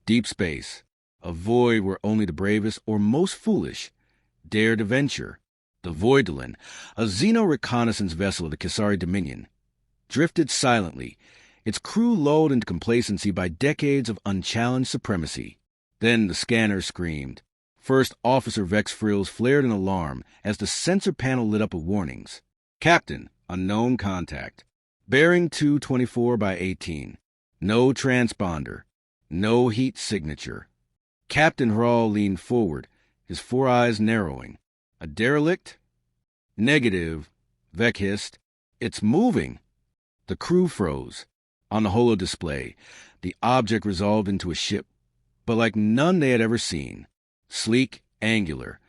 Deep space, a void where only the bravest or most foolish dare to venture. The Voidolin, a xeno-reconnaissance vessel of the Kisari Dominion, drifted silently, its crew lulled into complacency by decades of unchallenged supremacy. Then the scanner screamed. First Officer Vex Frills flared an alarm as the sensor panel lit up with warnings. Captain, unknown contact. Bearing 224 by 18. No transponder. No heat signature. Captain Hral leaned forward, his four eyes narrowing. A derelict? Negative, Vec hissed. It's moving. The crew froze. On the holo display, the object resolved into a ship, but like none they had ever seen. Sleek, angular.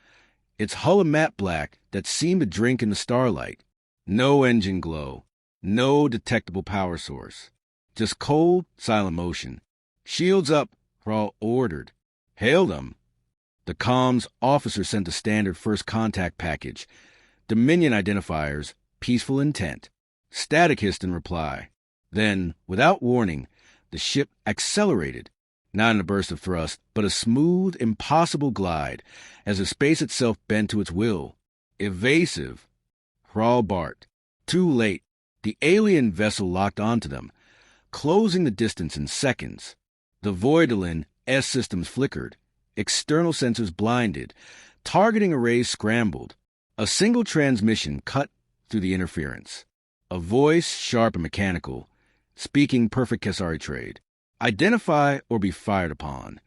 Its hull a matte black that seemed to drink in the starlight. No engine glow. No detectable power source. Just cold, silent motion. Shields up, Hral ordered. Hail them. The comms officer sent the standard first contact package. Dominion identifiers, peaceful intent. Static hissed in reply. Then, without warning, the ship accelerated. Not in a burst of thrust, but a smooth, impossible glide, as the space itself bent to its will. Evasive. Hral barked. Too late. The alien vessel locked onto them, closing the distance in seconds. The Voidolin S-systems flickered. External sensors blinded. Targeting arrays scrambled. A single transmission cut through the interference. A voice, sharp and mechanical, speaking perfect Kesari trade. Identify or be fired upon.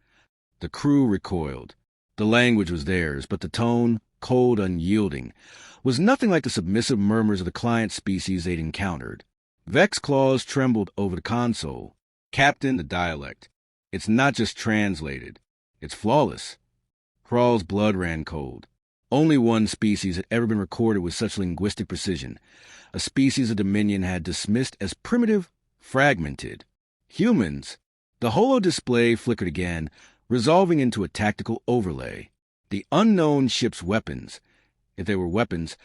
The crew recoiled. The language was theirs, but the tone, cold, unyielding, was nothing like the submissive murmurs of the client species they'd encountered. Vec's claws trembled over the console. Captain, the dialect. It's not just translated. It's flawless. Hral's blood ran cold. Only one species had ever been recorded with such linguistic precision. A species the Dominion had dismissed as primitive, fragmented. Humans. The holo display flickered again, resolving into a tactical overlay. The unknown ship's weapons, if they were weapons,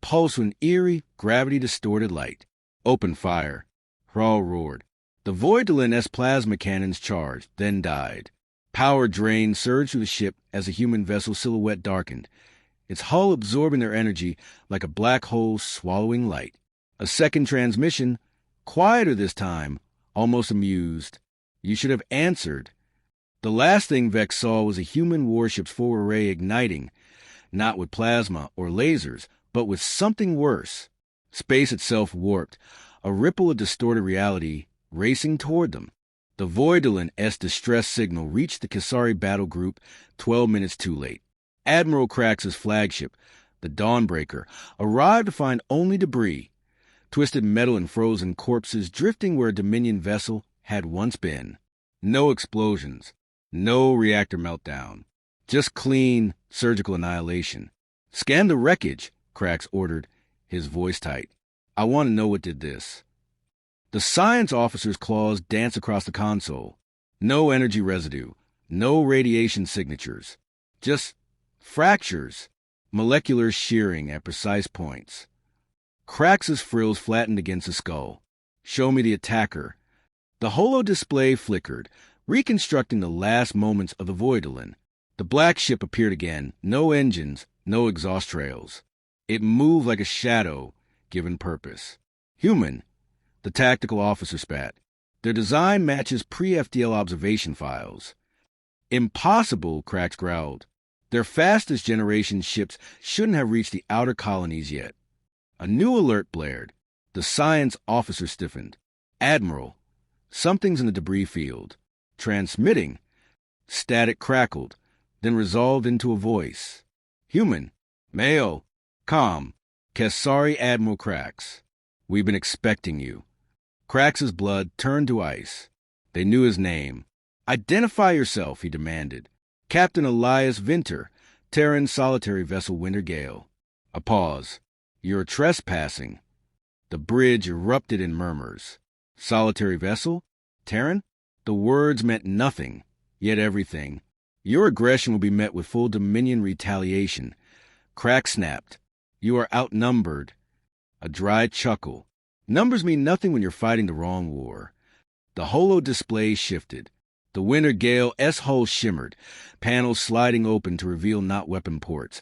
pulsed with an eerie, gravity-distorted light. Open fire. Hral roared. The Voidolin S plasma cannons charged, then died. Power drain surged through the ship as the human vessel's silhouette darkened, its hull absorbing their energy like a black hole swallowing light. A second transmission, quieter this time, almost amused. You should have answered. The last thing Vex saw was a human warship's forward array igniting, not with plasma or lasers, but with something worse. Space itself warped, a ripple of distorted reality racing toward them. The Voidolin S distress signal reached the Kisari battle group 12 minutes too late. Admiral Krax's flagship, the Dawnbreaker, arrived to find only debris, twisted metal and frozen corpses drifting where a Dominion vessel had once been. No explosions, no reactor meltdown, just clean, surgical annihilation. Scan the wreckage, Krax ordered, his voice tight. I want to know what did this. The science officer's claws danced across the console. No energy residue, no radiation signatures, just fractures, molecular shearing at precise points. Krax's frills flattened against the skull. Show me the attacker. The holo display flickered, reconstructing the last moments of the Voidolin. The black ship appeared again, no engines, no exhaust trails. It moved like a shadow, given purpose. Human, the tactical officer spat. Their design matches pre-FDL observation files. Impossible, Krax growled. Their fastest generation ships shouldn't have reached the outer colonies yet. A new alert blared. The science officer stiffened. Admiral, something's in the debris field. Transmitting. Static crackled, then resolved into a voice. Human. Male. Calm. Kesari Admiral Krax. We've been expecting you. Krax's blood turned to ice. They knew his name. Identify yourself, he demanded. Captain Elias Vinter, Terran solitary vessel Winter Gale. A pause. You're trespassing. The bridge erupted in murmurs. Solitary vessel? Terran? The words meant nothing, yet everything. Your aggression will be met with full Dominion retaliation. Krax snapped. You are outnumbered. A dry chuckle. Numbers mean nothing when you're fighting the wrong war. The holo display shifted. The Winter Gale S-hull shimmered, panels sliding open to reveal not weapon ports,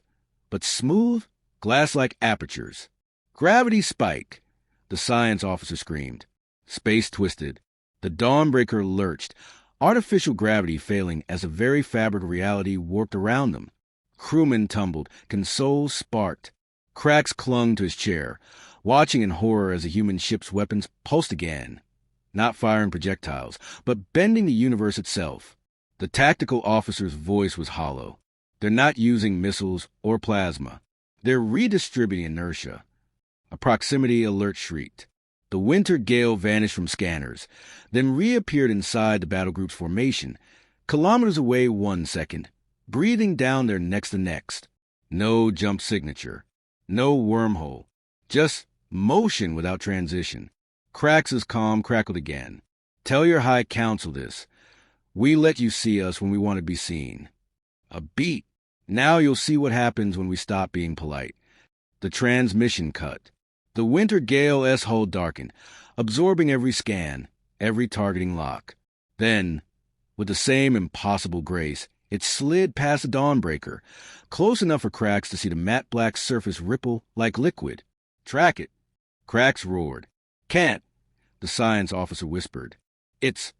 but smooth, glass-like apertures. "Gravity spike!" the science officer screamed. Space twisted. The Dawnbreaker lurched, artificial gravity failing as the very fabric of reality warped around them. Crewmen tumbled, consoles sparked. Krax clung to his chair, watching in horror as the human ship's weapons pulsed again, not firing projectiles, but bending the universe itself. The tactical officer's voice was hollow. "They're not using missiles or plasma. They're redistributing inertia." A proximity alert shrieked. The Winter Gale vanished from scanners, then reappeared inside the battle group's formation, kilometers away 1 second, breathing down their next to next. No jump signature. No wormhole. Just motion without transition. Krax's calm crackled again. "Tell your High Council this. We let you see us when we want to be seen." A beat. "Now you'll see what happens when we stop being polite." The transmission cut. The Winter Gale S-hull darkened, absorbing every scan, every targeting lock. Then, with the same impossible grace, it slid past the Dawnbreaker, close enough for Krax to see the matte black surface ripple like liquid. "Track it!" Krax roared. "Can't," the science officer whispered. "It's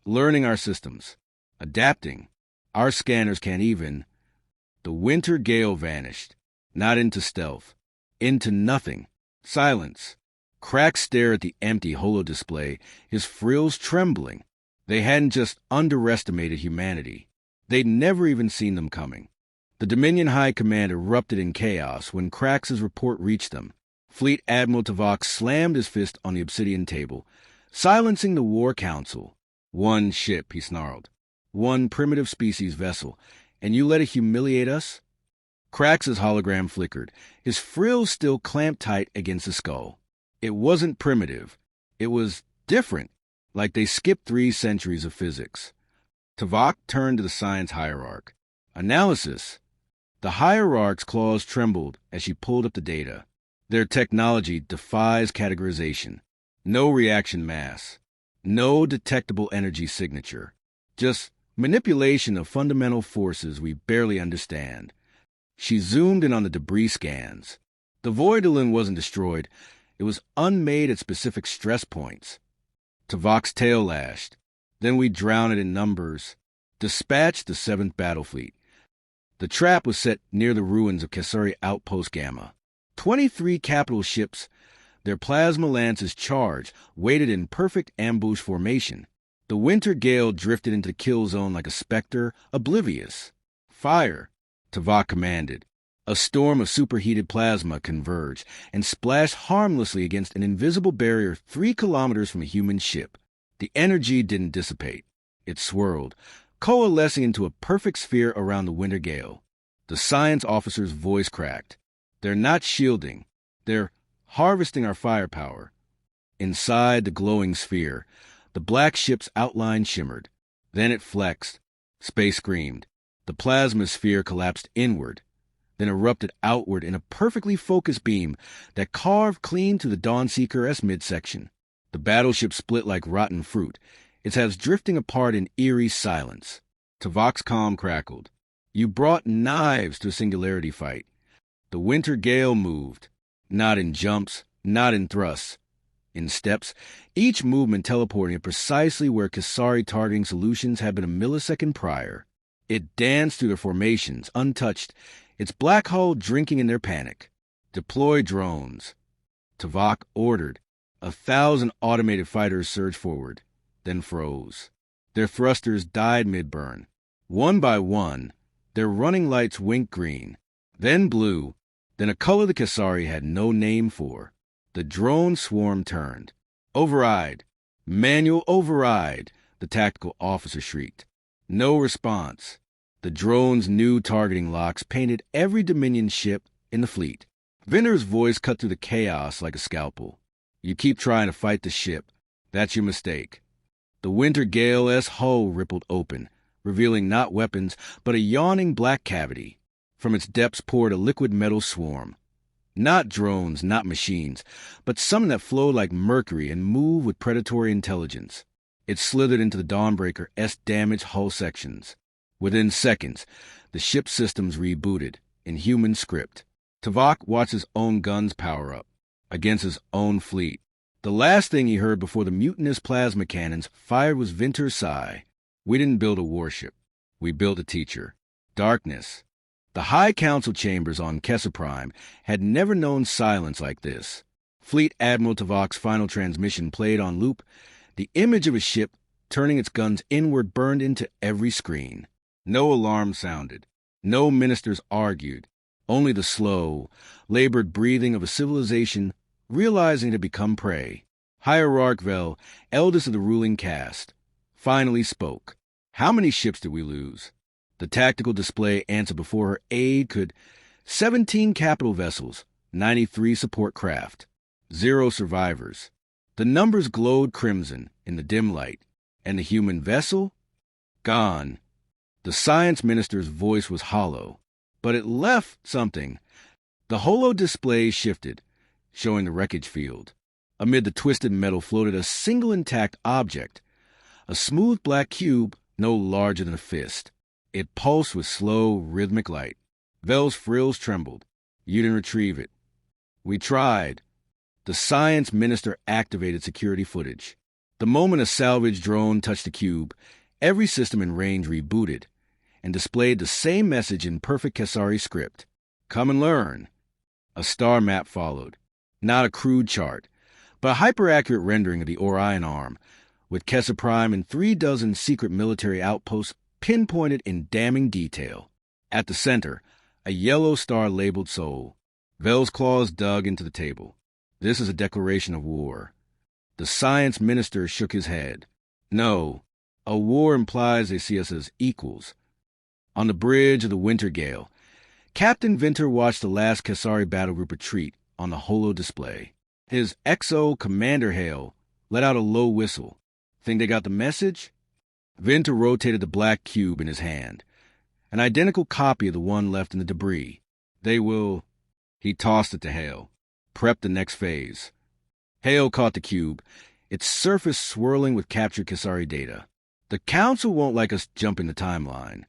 learning our systems. Adapting. Our scanners can't even." The Winter Gale vanished, not into stealth, into nothing. Silence. Krax stared at the empty holo-display, his frills trembling. They hadn't just underestimated humanity. They'd never even seen them coming. The Dominion High Command erupted in chaos when Krax's report reached them. Fleet Admiral Tuvok slammed his fist on the obsidian table, silencing the War Council. "One ship," he snarled. "One primitive species vessel. And you let it humiliate us?" Krax's hologram flickered, his frills still clamped tight against the skull. It wasn't primitive. It was different, like they skipped 3 centuries of physics. Tuvok turned to the science hierarch. "Analysis." The hierarch's claws trembled as she pulled up the data. Their technology defies categorization. No reaction mass. No detectable energy signature. Just manipulation of fundamental forces we barely understand. She zoomed in on the debris scans. The Voidolin wasn't destroyed. It was unmade at specific stress points. Tuvok's tail lashed. "Then we drown it in numbers." Dispatched the 7th Battle Fleet. The trap was set near the ruins of Kesari Outpost Gamma. 23 capital ships, their plasma lances charged, waited in perfect ambush formation. The Winter Gale drifted into the kill zone like a specter, oblivious. "Fire!" Tuvok commanded. A storm of superheated plasma converged and splashed harmlessly against an invisible barrier 3 kilometers from a human ship. The energy didn't dissipate. It swirled, coalescing into a perfect sphere around the Winter Gale. The science officer's voice cracked. "They're not shielding. They're harvesting our firepower." Inside the glowing sphere, the black ship's outline shimmered. Then it flexed. Space screamed. The plasma sphere collapsed inward, then erupted outward in a perfectly focused beam that carved clean to the Dawnseeker S midsection. The battleship split like rotten fruit, its halves drifting apart in eerie silence. Tuvok's calm crackled. "You brought knives to a singularity fight." The Winter Gale moved, not in jumps, not in thrusts. In steps, each movement teleporting it precisely where Kesari targeting solutions had been a millisecond prior. It danced through their formations, untouched, its black hull drinking in their panic. "Deploy drones." Tuvok ordered. 1,000 automated fighters surged forward, then froze. Their thrusters died mid-burn. One by one, their running lights winked green, then blue, then a color the Kesari had no name for. The drone swarm turned. "Override! Manual override!" the tactical officer shrieked. No response. The drone's new targeting locks painted every Dominion ship in the fleet. Vinder's voice cut through the chaos like a scalpel. "You keep trying to fight the ship. That's your mistake." The Winter Gale S hull rippled open, revealing not weapons, but a yawning black cavity. From its depths poured a liquid metal swarm. Not drones, not machines, but some that flowed like mercury and moved with predatory intelligence. It slithered into the Dawnbreaker's damaged hull sections. Within seconds, the ship's systems rebooted, in human script. Tuvok watched his own guns power up, against his own fleet. The last thing he heard before the mutinous plasma cannons fired was Venter's sigh. We didn't build a warship. We built a teacher. Darkness. The High Council chambers on Kessel Prime had never known silence like this. Fleet Admiral Tuvok's final transmission played on loop. The image of a ship turning its guns inward burned into every screen. No alarm sounded. No ministers argued. Only the slow, labored breathing of a civilization realizing it had become prey. Hierarch Vel, eldest of the ruling caste, finally spoke. How many ships did we lose? The tactical display answered before her aide could. 17 capital vessels, 93 support craft, 0 survivors. The numbers glowed crimson in the dim light, and the human vessel? Gone. The science minister's voice was hollow, but it left something. The holo display shifted, showing the wreckage field. Amid the twisted metal floated a single intact object, a smooth black cube no larger than a fist. It pulsed with slow, rhythmic light. Vel's frills trembled. You didn't retrieve it. We tried. The science minister activated security footage. The moment a salvage drone touched the cube, every system in range rebooted and displayed the same message in perfect Kesari script. Come and learn. A star map followed. Not a crude chart, but a hyper-accurate rendering of the Orion Arm, with Kessel Prime and 36 secret military outposts pinpointed in damning detail. At the center, a yellow star labeled Sol. Vel's claws dug into the table. This is a declaration of war. The science minister shook his head. No, a war implies they see us as equals. On the bridge of the Winter Gale, Captain Venter watched the last Kesari battle group retreat on the holo display. His XO commander hail let out a low whistle. Think they got the message? Venter rotated the black cube in his hand, an identical copy of the one left in the debris. They will... He tossed it to Hale. Prep the next phase. Hale caught the cube, its surface swirling with captured Kesari data. The Council won't like us jumping the timeline.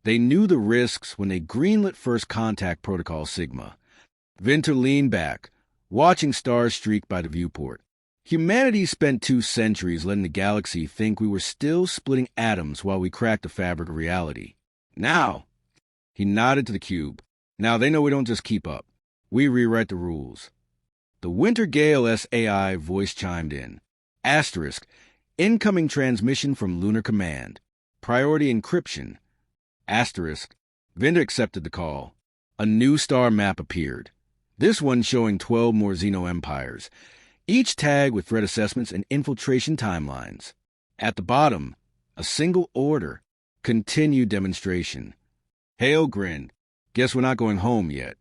They knew the risks when they greenlit First Contact Protocol Sigma. Venter leaned back, watching stars streak by the viewport. Humanity spent 2 centuries letting the galaxy think we were still splitting atoms while we cracked the fabric of reality. Now, he nodded to the cube. Now they know we don't just keep up. We rewrite the rules. The Winter Gale SAI voice chimed in. Asterisk, incoming transmission from Lunar Command. Priority encryption. Asterisk, Venter accepted the call. A new star map appeared. This one showing 12 more Xeno empires, each tagged with threat assessments and infiltration timelines. At the bottom, a single order. Continued demonstration. Hale grinned. Guess we're not going home yet.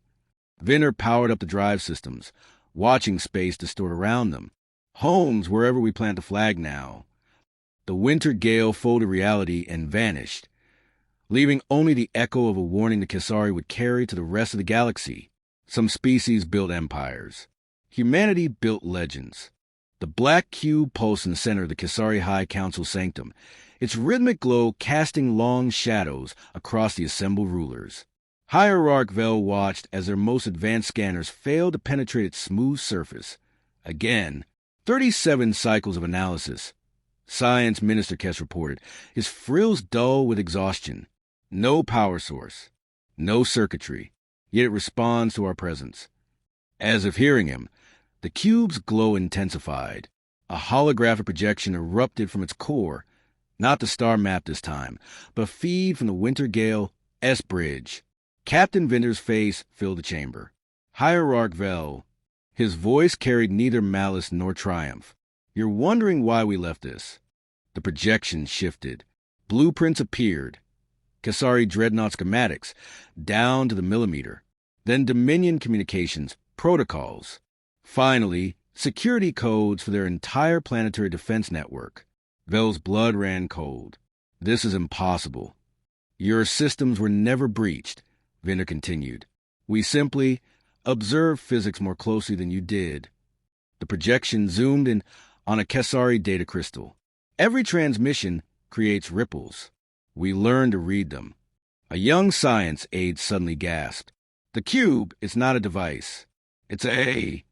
Venter powered up the drive systems, watching space distort around them. Home's wherever we plant the flag now. The Winter Gale folded reality and vanished, leaving only the echo of a warning the Kesari would carry to the rest of the galaxy. Some species built empires. Humanity built legends. The black cube pulsed in the center of the Kesari High Council sanctum, its rhythmic glow casting long shadows across the assembled rulers. Hierarch Vel watched as their most advanced scanners failed to penetrate its smooth surface. Again, 37 cycles of analysis. Science Minister Kess reported, his frills dull with exhaustion. No power source. No circuitry. Yet it responds to our presence. As if hearing him, the cube's glow intensified. A holographic projection erupted from its core, not the star map this time, but a feed from the Winter Gale S-Bridge. Captain Venter's face filled the chamber. Hierarch Vel. His voice carried neither malice nor triumph. You're wondering why we left this. The projection shifted. Blueprints appeared. Kesari dreadnought schematics, down to the millimeter. Then Dominion communications, protocols. Finally, security codes for their entire planetary defense network. Vel's blood ran cold. This is impossible. Your systems were never breached, Venter continued. We simply observed physics more closely than you did. The projection zoomed in on a Kesari data crystal. Every transmission creates ripples. We learn to read them. A young science aide suddenly gasped. The cube is not a device. It's a...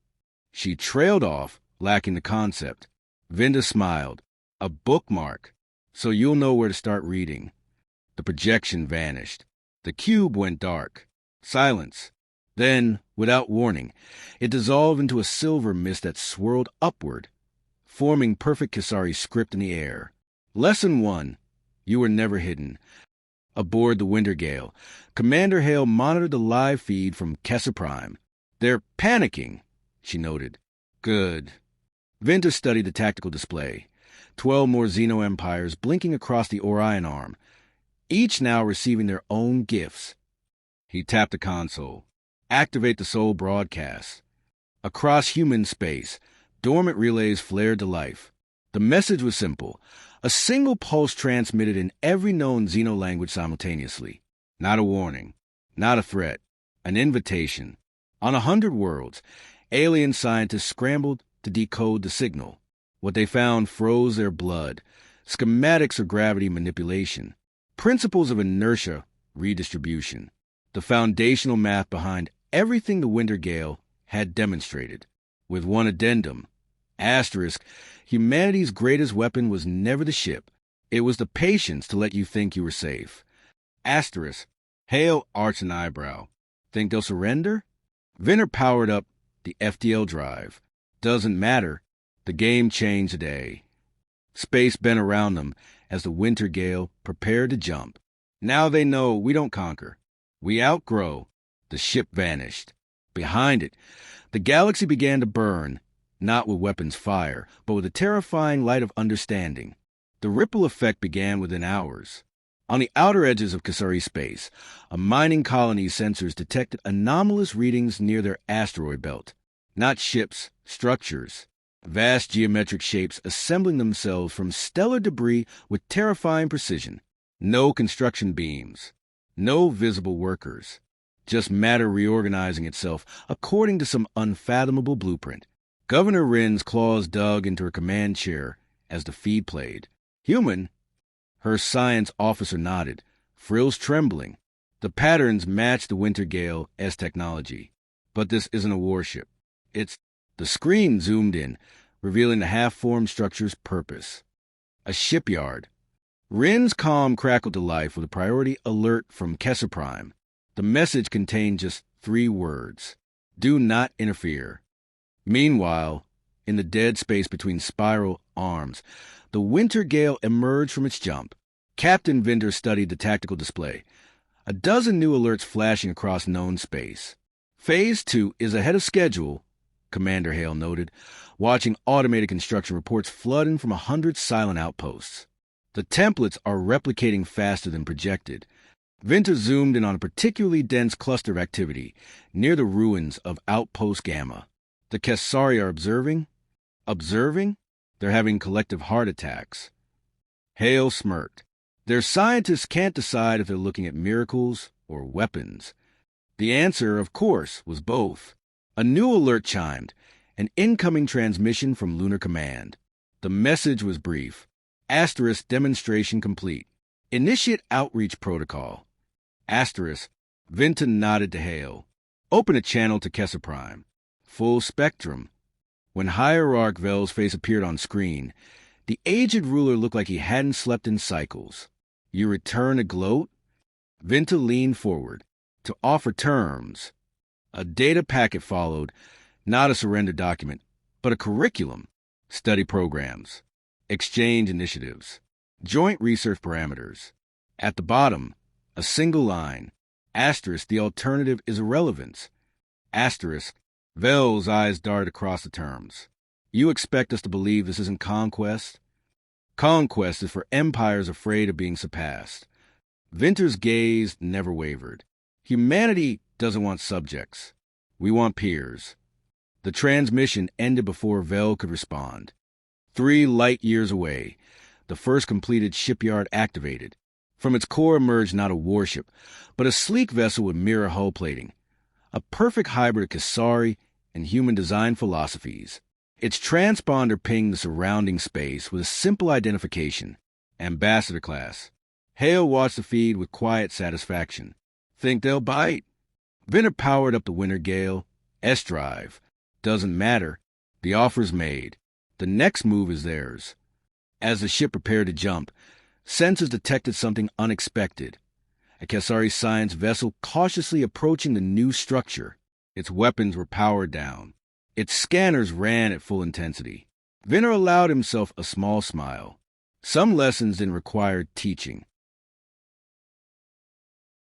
She trailed off, lacking the concept. Vinda smiled. A bookmark. So you'll know where to start reading. The projection vanished. The cube went dark. Silence. Then, without warning, it dissolved into a silver mist that swirled upward, forming perfect Kisari script in the air. Lesson 1. You were never hidden. Aboard the Wintergale, Commander Hale monitored the live feed from Kessa Prime. They're panicking, she noted. Good. Vinta studied the tactical display. 12 more Xeno Empires blinking across the Orion arm, each now receiving their own gifts. He tapped the console. Activate the Soul broadcast. Across human space, dormant relays flared to life. The message was simple. A single pulse transmitted in every known Xeno language simultaneously. Not a warning. Not a threat. An invitation. On 100 worlds, alien scientists scrambled to decode the signal. What they found froze their blood. Schematics of gravity manipulation. Principles of inertia redistribution. The foundational math behind everything the Wintergale had demonstrated. With one addendum. Asterisk, humanity's greatest weapon was never the ship. It was the patience to let you think you were safe. Asterisk, Hale arched an eyebrow. Think they'll surrender? Vinner powered up the FDL drive. Doesn't matter. The game changed today. Space bent around them as the Wintergale prepared to jump. Now they know we don't conquer. We outgrow. The ship vanished. Behind it, the galaxy began to burn, not with weapons fire, but with the terrifying light of understanding. The ripple effect began within hours. On the outer edges of Kisari space, a mining colony's sensors detected anomalous readings near their asteroid belt. Not ships, structures. Vast geometric shapes assembling themselves from stellar debris with terrifying precision. No construction beams. No visible workers. Just matter reorganizing itself according to some unfathomable blueprint. Governor Wren's claws dug into her command chair as the feed played. Human? Her science officer nodded, frills trembling. The patterns matched the Wintergale S technology. But this isn't a warship. It's... The screen zoomed in, revealing the half-formed structure's purpose. A shipyard. Wren's calm crackled to life with a priority alert from Kessa Prime. The message contained just 3 words. Do not interfere. Meanwhile, in the dead space between spiral arms, the Wintergale emerged from its jump. Captain Vinder studied the tactical display. A dozen new alerts flashing across known space. Phase 2 is ahead of schedule, Commander Hale noted, watching automated construction reports flooding from 100 silent outposts. The templates are replicating faster than projected. Vinter zoomed in on a particularly dense cluster of activity near the ruins of Outpost Gamma. The Kessari are observing? Observing? They're having collective heart attacks. Hale smirked. Their scientists can't decide if they're looking at miracles or weapons. The answer, of course, was both. A new alert chimed, an incoming transmission from Lunar Command. The message was brief. Asterisk demonstration complete. Initiate outreach protocol. Asterisk. Vinton nodded to Hale. Open a channel to Kessa Prime. Full spectrum. When Hierarch Vel's face appeared on screen, the aged ruler looked like he hadn't slept in cycles. You return a gloat? Vinta leaned forward to offer terms. A data packet followed, not a surrender document, but a curriculum. Study programs. Exchange initiatives. Joint research parameters. At the bottom, a single line. Asterisk, the alternative is irrelevance. Asterisk, Vel's eyes darted across the terms. You expect us to believe this isn't conquest? Conquest is for empires afraid of being surpassed. Vinter's gaze never wavered. Humanity doesn't want subjects. We want peers. The transmission ended before Vel could respond. 3 light years away, the first completed shipyard activated. From its core emerged not a warship, but a sleek vessel with mirror hull plating. A perfect hybrid of Kisari and human design philosophies. Its transponder pinged the surrounding space with a simple identification: Ambassador class. Hale watched the feed with quiet satisfaction. Think they'll bite? Venner powered up the Winter Gale. S-Drive. Doesn't matter. The offer's made. The next move is theirs. As the ship prepared to jump, sensors detected something unexpected. A hfy Science vessel cautiously approaching the new structure. Its weapons were powered down. Its scanners ran at full intensity. Venner allowed himself a small smile. Some lessons didn't require teaching.